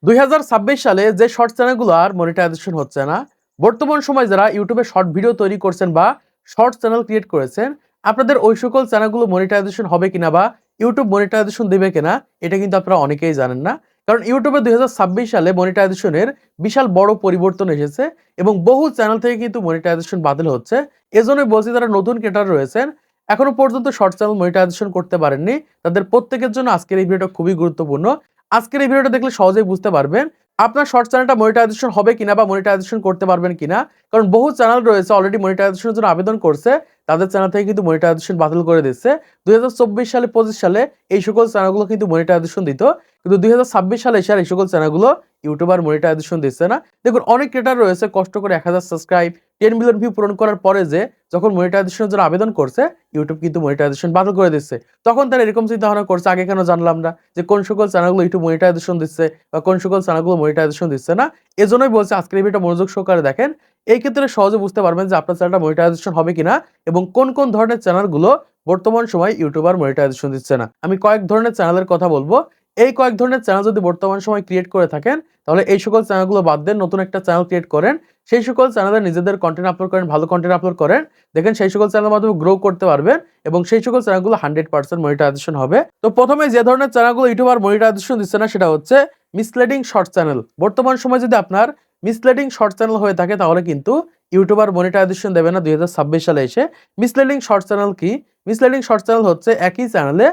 2026 সালে যে শর্ট চ্যানেলগুলো আর মনিটাইজেশন হচ্ছে না, বর্তমান সময় যারা ইউটিউবে শর্ট ভিডিও তৈরি করছেন বা শর্ট চ্যানেল ক্রিয়েট করেছেন, আপনাদের ওই সকল চ্যানেলগুলো মনিটাইজেশন হবে কিনা বা ইউটিউব মনিটাইজেশন দেবে কিনা, এটা কিন্তু আপনারা অনেকেই জানেন না। কারণ ইউটিউবে 2026 সালে মনিটাইজেশনের বিশাল বড় পরিবর্তন এসেছে এবং বহু চ্যানেল থেকে কিন্তু মনিটাইজেশন বাতিল হচ্ছে। এজন্যই বলছি, যারা নতুন ক্রিয়েটর রয়েছেন, এখনো পর্যন্ত শর্ট চ্যানেল মনিটাইজেশন করতে পারেননি, তাদের প্রত্যেকের জন্য আজকের এই ভিডিওটা খুবই গুরুত্বপূর্ণ। আজকের এই ভিডিওটা দেখলে সহজেই বুঝতে পারবেন আপনার শর্ট চ্যানেলটা মনিটাইজেশন হবে কিনা বা মনিটাইজেশন করতে পারবেন কিনা। কারণ বহু চ্যানেল রয়েছে অলরেডি মনিটাইজেশনের জন্য আবেদন করছে, তাদের চ্যানেল থেকে কিন্তু মনিটাইজেশন বাতিল করে দিচ্ছে। 2024 সালে 25 সালে এই সকল চ্যানেলগুলো কিন্তু মনিটাইজেশন দিত, কিন্তু 2026 সালে এসে আর এই সকল চ্যানেলগুলো ইউটিউবার মনিটাইজেশন দিচ্ছে না। দেখুন, অনেক ক্রিয়েটর রয়েছে কষ্ট করে 1000 সাবস্ক্রাইব 10 মিলিয়ন ভিউ পূরণ করার পরে যে যখন মনিটাইজেশনের জন্য আবেদন করছে, ইউটিউব কিন্তু মনিটাইজেশন বাতিল করে দিচ্ছে। তখন তারা এরকম চিন্তা ভাবনা করছে, আগে কেন জানলাম না যে কোন সকল চ্যানেলগুলো ইউটিউব মনিটাইজেশন দিচ্ছে বা কোন সকল চ্যানেলগুলো মনিটাইজেশন দিচ্ছে না। এজন্যই বলছি আজকের এই ভিডিওটা মনোযোগ সহকারে দেখেন। এই ক্ষেত্রে সহজে বুঝতে পারবেন যে আপনার চ্যানেলটা মনিটাইজেশন হবে কিনা এবং কোন কোন ধরনের চ্যানেলগুলো বর্তমান সময় ইউটিউবার মনিটাইজেশন দিচ্ছে না। আমি কয়েক ধরনের চ্যানেলের কথা বলবো। এই কয়েক ধরনের চ্যানেল যদি বর্তমান সময় ক্রিয়েট করে থাকেন, তাহলে এই সকল চ্যানেলগুলো বাদ দেন, নতুন একটা চ্যানেল ক্রিয়েট করেন। সেই সকল চ্যানেলে নিজেদের কন্টেন্ট আপলোড করেন, ভালো কন্টেন্ট আপলোড করেন। দেখেন সেই সকল চ্যানেলের মাধ্যমে গ্রো করতে পারবেন এবং সেই সকল চ্যানেলগুলো 100% মনিটাইজেশন হবে। তো প্রথমে যে ধরনের চ্যানেলগুলো ইউটিউবার মনিটাইজেশন দিচ্ছে না, সেটা হচ্ছে মিসলিডিং শর্ট চ্যানেল। বর্তমান সময় যদি আপনার মিসলিডিং শর্ট চ্যানেল হয়ে থাকে, তাহলে কিন্তু ইউটিউবার মনিটাইজেশন দেবে না 2026 সালে এসে। মিসলিডিং শর্ট চ্যানেল কি? মিসলিডিং শর্ট চ্যানেল হচ্ছে একই চ্যানেলে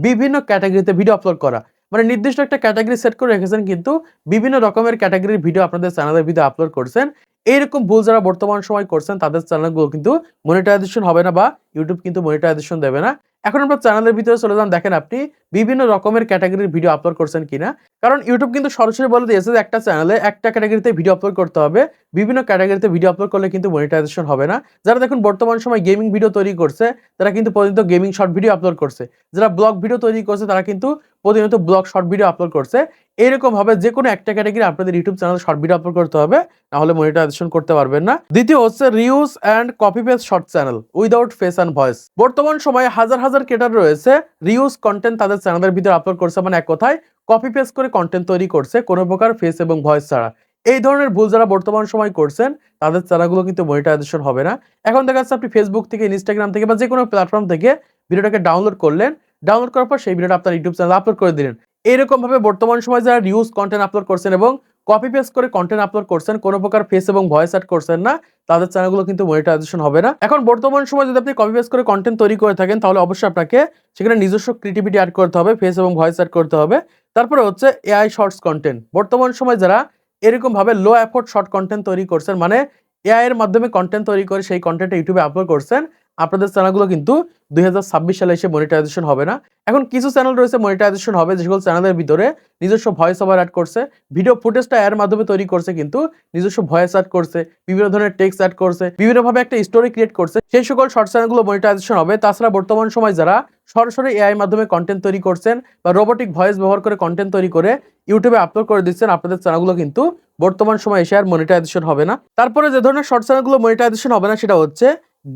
বিভিন্ন ক্যাটাগরিতে ভিডিও আপলোড করা। মানে নির্দিষ্ট একটা ক্যাটাগরি সেট করে রেখেছেন, কিন্তু বিভিন্ন রকমের ক্যাটাগরির ভিডিও আপনাদের চ্যানেলের ভিডিও আপলোড করছেন। এইরকম ভুল যারা বর্তমান সময় করছেন, তাদের চ্যানেলগুলো কিন্তু মনিটাইজেশন হবে না বা ইউটিউব কিন্তু মনিটাইজেশন দেবে না। এখন আপনার চ্যানেলের ভিতরে চলে যান, দেখেন আপনি বিভিন্ন রকমের ক্যাটাগরির ভিডিও আপলোড করছেন কিনা। কারণ ইউটিউব কিন্তু সরাসরি বলে দিয়েছে যে একটা চ্যানেলে একটা ক্যাটাগরিতে ভিডিও আপলোড করতে হবে। বিভিন্ন ক্যাটাগরিতে ভিডিও আপলোড করলে কিন্তু মনিটাইজেশন হবে না। যারা দেখুন বর্তমান সময় গেমিং ভিডিও তৈরি করছে, তারা কিন্তু প্রতিনিয়ত গেমিং শর্ট ভিডিও আপলোড করছে। যারা ব্লগ ভিডিও তৈরি করছে, তারা কিন্তু প্রতিনিয়ত ব্লগ শর্ট ভিডিও আপলোড করছে। এরকম ভাবে যে কোনো একটা ক্যাটাগরি আপনাদের ইউটিউব চ্যানেলে শর্ট ভিডিও আপলোড করতে হবে, না হলে মনিটাইজেশন করতে পারবেন না। দ্বিতীয় হচ্ছে reuse and copy paste short channel without face and voice. বর্তমান সময়ে হাজার হাজার ক্রিয়েটর রয়েছে, রিউজ কন্টেন্ট তাদের চ্যানেলের ভিতরে আপলোড করছে, মানে এক কথায় কপি পেস্ট করে কন্টেন্ট তৈরি করছে কোনো প্রকার ফেস এবং ভয়েস ছাড়া। এই ধরনের ভুল যারা বর্তমান সময় করছেন, তাদের চ্যানেলগুলো কিন্তু মনিটাইজেশন হবে না। এখন দেখা যাচ্ছে আপনি ফেসবুক থেকে, ইনস্টাগ্রাম থেকে বা যে কোনো প্ল্যাটফর্ম থেকে ভিডিওটাকে ডাউনলোড করলেন, ডাউনলোড করার পর সেই ভিডিওটা আপনার ইউটিউব চ্যানেলে আপলোড করে দিলেন। এরকম ভাবে বর্তমান সময় যারা রিউজ কন্টেন্ট আপলোড করছেন এবং কপি পেস্ট করে কন্টেন্ট আপলোড করছেন, কোনো প্রকার ফেস এবং ভয়েস অ্যাড করছেন না, তাদের চ্যানেলগুলো কিন্তু মনিটাইজেশন হবে না। এখন বর্তমান সময় যদি আপনি কপি পেস্ট করে কন্টেন্ট তৈরি করে থাকেন, তাহলে অবশ্যই আপনাকে সেখানে নিজস্ব ক্রিয়েটিভিটি অ্যাড করতে হবে, ফেস এবং ভয়েস অ্যাড করতে হবে। তারপরে হচ্ছে এআই শর্টস কন্টেন্ট। বর্তমান সময় যারা এরকম ভাবে লো এফোর্ট শর্ট কন্টেন্ট তৈরি করছেন, মানে এআই এর মাধ্যমে কন্টেন্ট তৈরি করে সেই কন্টেন্টটা ইউটিউবে আপলোড করছেন, আপনাদের চ্যানেলগুলো কিন্তু 2026 সালে এসে মনিটাইজেশন হবে না। এখন কিছু চ্যানেল রয়েছে মনিটাইজেশন হবে, যে সকল চ্যানেলের ভিতরে নিজস্ব ভয়েস ওভার অ্যাড করছে, ভিডিও ফুটেজটা এর মাধ্যমে তৈরি করছে, কিন্তু নিজস্ব ভয়েস অ্যাড করছে, বিভিন্ন ধরনের টেক্সট অ্যাড করছে, বিভিন্নভাবে একটা স্টোরি ক্রিয়েট করছে, সেই সকল শর্ট চ্যানেলগুলো মনিটাইজেশন হবে। তাছাড়া বর্তমান সময় যারা সরাসরি এআই মাধ্যমে কন্টেন্ট তৈরি করছেন বা রোবোটিক ভয়েস ব্যবহার করে কন্টেন্ট তৈরি করে ইউটিউবে আপলোড করে দিচ্ছেন, আপনাদের চ্যানেলগুলো কিন্তু বর্তমান সময় এসে আর মনিটাইজেশন হবে না। তারপরে যে ধরনের শর্ট চ্যানেলগুলো মনিটাইজেশন হবে না, সেটা হচ্ছে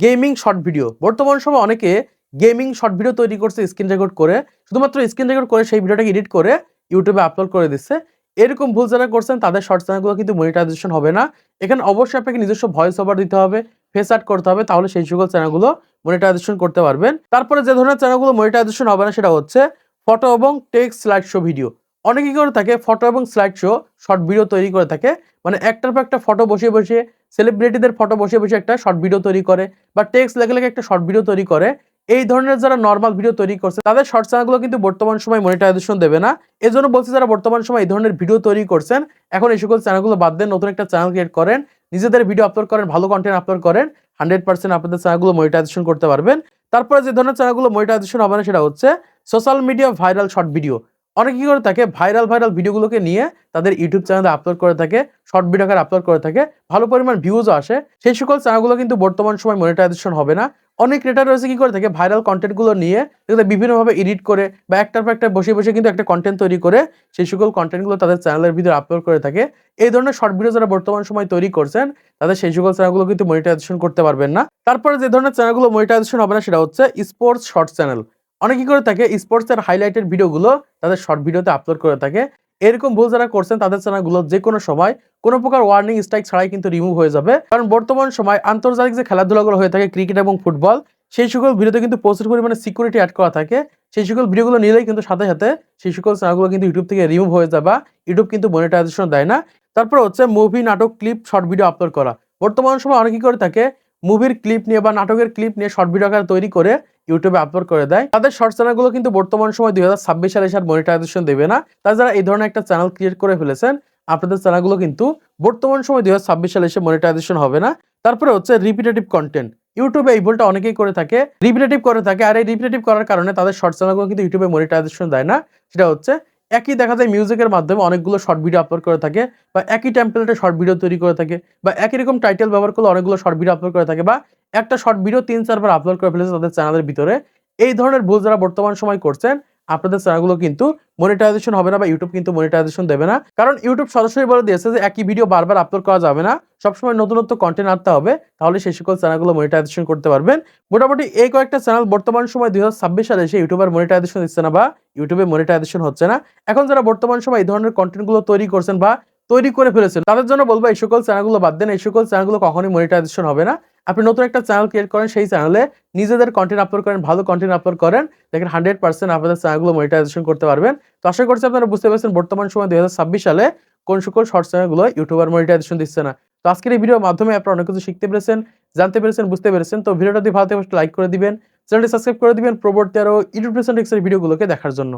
গেমিং শর্ট ভিডিও। বর্তমান সময় অনেকে গেমিং শর্ট ভিডিও তৈরি করছে স্ক্রিন রেকর্ড করে, শুধুমাত্র স্ক্রিন রেকর্ড করে সেই ভিডিওটাকে এডিট করে ইউটিউবে আপলোড করে দিচ্ছে। এরকম ভুল যারা করছেন, তাদের শর্ট চ্যানেলগুলো কিন্তু মনিটাইজেশন হবে না। এখানে অবশ্যই আপনাকে নিজস্ব ভয়েস ওভার দিতে হবে, ফেস অ্যাড করতে হবে, তাহলে সেই সকল চ্যানেলগুলো মনিটাইজেশন করতে পারবেন। তারপরে যে ধরনের চ্যানেলগুলো মনিটাইজেশন হবে না, সেটা হচ্ছে ফটো এবং টেক্সট স্লাইড শো ভিডিও। অনেকে করে থাকে ফটো এবং স্লাইড শো শর্ট ভিডিও তৈরি করে থাকে, মানে একটার পর একটা ফটো বসিয়ে বসিয়ে, সেলিব্রিটিদের ফটো বসিয়ে বসিয়ে একটা শর্ট ভিডিও তৈরি করে বা টেক্সট লেখে লেখে একটা শর্ট ভিডিও তৈরি করে। এই ধরনের যারা নরমাল ভিডিও তৈরি করছে, তাদের শর্ট চ্যানেলগুলো কিন্তু বর্তমান সময় মনিটাইজেশন দেবে না। এজন্য বলছি, যারা বর্তমান সময় এই ধরনের ভিডিও তৈরি করছেন, এখন এই সকল চ্যানেলগুলো বাদ দেন, নতুন একটা চ্যানেল ক্রিয়েট করেন, নিজেদের ভিডিও আপলোড করেন, ভালো কন্টেন্ট আপলোড করেন, 100% আপনাদের চ্যানেলগুলো মনিটাইজেশন করতে পারবেন। তারপরে যে ধরনের চ্যানেলগুলো মনিটাইজেশন হবে না, সেটা হচ্ছে social media viral short video. অনেকে কি করে থাকে, ভাইরাল ভিডিওগুলোকে নিয়ে তাদের ইউটিউব চ্যানেলে আপলোড করে থাকে, শর্ট ভিডিও আকারে আপলোড করে থাকে, ভালো পরিমাণ ভিউজও আসে। সেই সকল চ্যানেলগুলো কিন্তু বর্তমান সময় মনিটাইজেশন হবে না। অনেক ক্রিয়েটর রয়েছে কি করে থাকে, ভাইরাল কন্টেন্টগুলো নিয়ে এগুলো বিভিন্নভাবে এডিট করে বা একটার পর একটা বসে বসে কিন্তু একটা কন্টেন্ট তৈরি করে সেই সকল কন্টেন্টগুলো তাদের চ্যানেলের ভিতরে আপলোড করে থাকে। এই ধরনের শর্ট ভিডিও যারা বর্তমান সময় তৈরি করছেন, তাদের সেই সকল চ্যানেলগুলো কিন্তু মনিটাইজেশন করতে পারবেন না। তারপরে যে ধরনের চ্যানেলগুলো মনিটাইজেশন হবে না, সেটা হচ্ছে স্পোর্টস শর্ট চ্যানেল। অনেকে কি করে থাকে, স্পোর্টস এর হাইলাইটেড ভিডিওগুলো তাদের শর্ট ভিডিওতে আপলোড করে থাকে। এরকম ভুল যারা করছেন তাদের চ্যানেলগুলো যে কোনো সময় কোনো প্রকার ওয়ার্নিং স্ট্রাইক ছাড়াই কিন্তু রিমুভ হয়ে যাবে। কারণ বর্তমান সময় আন্তর্জাতিক যে খেলাধুলাগুলো হয়ে থাকে ক্রিকেট এবং ফুটবল, সেই সকল ভিডিওতে কিন্তু প্রচুর পরিমাণে সিকিউরিটি অ্যাড করা থাকে। সেই সকল ভিডিওগুলো নিলেই কিন্তু সাথে সাথে সেই সকল চ্যানেলগুলো কিন্তু ইউটিউব থেকে রিমুভ হয়ে যায় বা ইউটিউব কিন্তু মনিটাইজেশন দেয় না। তারপর হচ্ছে মুভি, নাটক, ক্লিপ, শর্ট ভিডিও আপলোড করা। বর্তমান সময় অনেকেই করে থাকে মুভির ক্লিপ নিয়ে বা নাটকের ক্লিপ নিয়ে শর্ট ভিডিও আকারে তৈরি করে ইউটিউবে আপলোড করে দেয়। তাদের শর্ট চ্যানেলগুলো কিন্তু বর্তমান সময় 2026 সালে এসে আর মনিটাইজেশন দেবে না। তাই যারা এই ধরনের একটা চ্যানেল ক্রিয়েট করে ফেলেছেন, আপনাদের চ্যানেলগুলো কিন্তু বর্তমান সময় 2026 সালে এসে মনিটাইজেশন হবে না। তারপরে হচ্ছে রিপিটেটিভ কন্টেন্ট। ইউটিউবে এই ভুলটা অনেকেই করে থাকে, রিপিটেটিভ করে থাকে। আর এই রিপিটেটিভ করার কারণে তাদের শর্ট চ্যানেলগুলো কিন্তু ইউটিউবে মনিটাইজেশন দেয় না। সেটা হচ্ছে একই দেখা যায় মিউজিকের মাধ্যমে অনেকগুলো শর্ট ভিডিও আপলোড করে থাকে, বা একই টেমপ্লেটে শর্ট ভিডিও তৈরি করে থাকে, বা একই রকম টাইটেল ব্যবহার করে অনেকগুলো শর্ট ভিডিও আপলোড করে থাকে, বা একটা শর্ট ভিডিও 3-4 বার আপলোড করে ফেলেছে তাদের চ্যানেলের ভিতরে। এই ধরনের ভুল যারা বর্তমান সময় করছেন, আপনাদের চ্যানেলগুলো কিন্তু মনিটাইজেশন হবে না বা ইউটিউব কিন্তু মনিটাইজেশন দেবে না। কারণ ইউটিউব সরাসরি বলে দিয়েছে যে একই ভিডিও বারবার আপলোড করা যাবে না। সবসময় নতুনত্ব কনটেন্ট আনতে হবে। তাহলে সেই সকল চ্যানেলগুলো মনিটাইজেশন করতে পারবেন। মোটামুটি এই কয়েকটা চ্যানেল বর্তমান সময় 2026 সালে এসে ইউটিউবার মনিটাইজেশন দিচ্ছে না বা ইউটিউবে মনিটাইজেশন হচ্ছে না। এখন যারা বর্তমান সময় এই ধরনের কনটেন্ট গুলো তৈরি করছেন বা তৈরি করে ফেলেছেন, তাদের জন্য বলবো এই সকল চ্যানেলগুলো বাদ দেন। এই সকল চ্যানেলগুলো কখনোই মনিটাইজেশন হবে না। আপনি নতুন একটা চ্যানেল ক্রিয়েট করেন, সেই চ্যানেলে নিজেদের কনটেন্ট আপলোড করেন, ভালো কনটেন্ট আপলোড করেন, দেখেন 100% আপনাদের চ্যানেলগুলো মনিটাইজেশন করতে পারবেন। তো আশা করছি আপনারা বুঝতে পেরেছেন বর্তমান সময় 2026 সালে কোন সকল শর্ট চ্যানেলগুলো ইউটিউবার মনিটাইজেশন দিচ্ছে না। তো আজকের এই ভিডিওর মাধ্যমে আপনারা অনেক কিছু শিখতে পেরেছেন, জানতে পেরেছেন, বুঝতে পেরেছেন। তো ভিডিওটা যদি ভালো লাগে লাইক করে দিবেন, চ্যানেলটি সাবস্ক্রাইব করে দিবেন পরবর্তী আরো ইউটিউব টিপস এর ভিডিওগুলোকে দেখার জন্য।